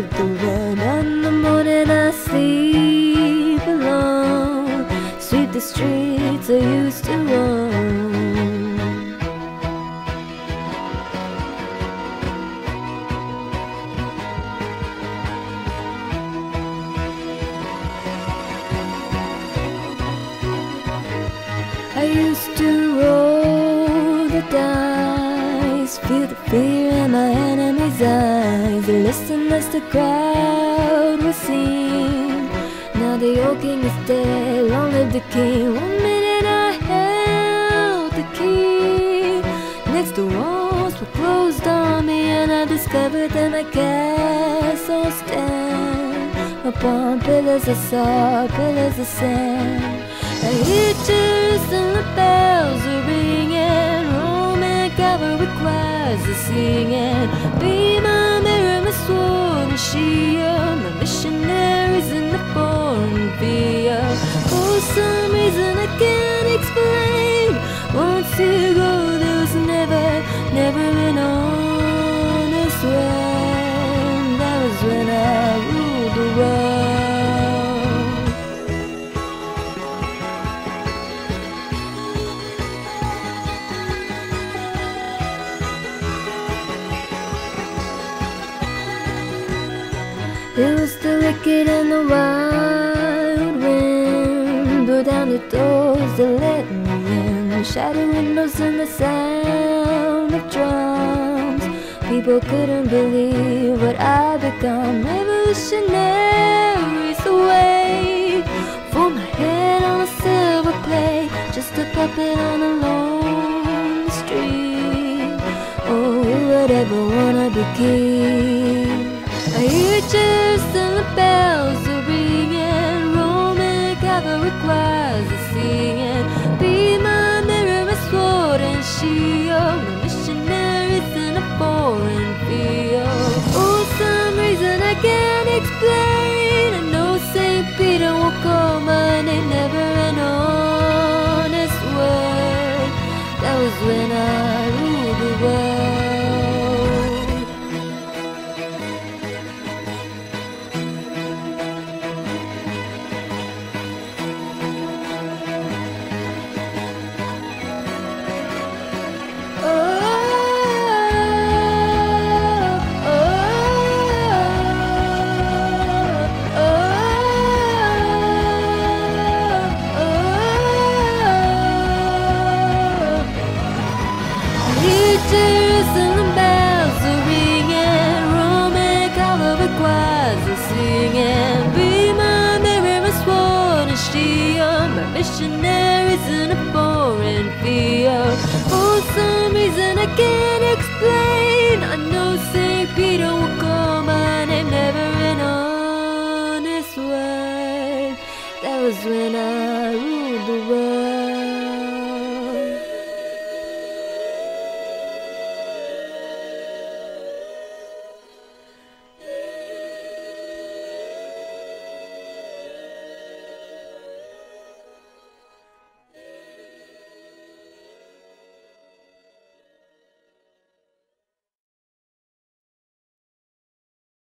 leave the road. In the morning I sleep alone, sweep the streets I used to roam. I used to roll the dice, feel the fear in my enemy's eyes, listen as the crowd was seen. Now the old king is dead, long live the king. 1 minute I held the key, next the walls were closed on me, and I discovered that my castle stand upon pillars of salt, pillars of sand. I hear cheers and the bells are ringing, Roman cavalry choirs are singing. Be my mirror, my sword and shield, my missionaries in the foreign field. For some reason I can't explain, once you go there was never an honest way. That was when I ruled the world. It was the wicked and the wild wind, blew down the doors that let me in, shattered windows and the sound of drums. People couldn't believe what I'd become. Revolutionaries away, for my head on a silver plate, just a puppet on a lonely street. Oh, who would ever wanna be king? I hear cheers and the bells are ringing, Roman cavalry choirs are singing. Be my mirror, my sword and shield, my missionaries in a foreign field. For some reason I can't explain, I know St. Peter will call my name, never an honest word. That was when I ruled the world. Cheers and the bells are ringing, Roman cavalry choirs are singing. Be my mirror, my sword and shield, my missionaries in a foreign field.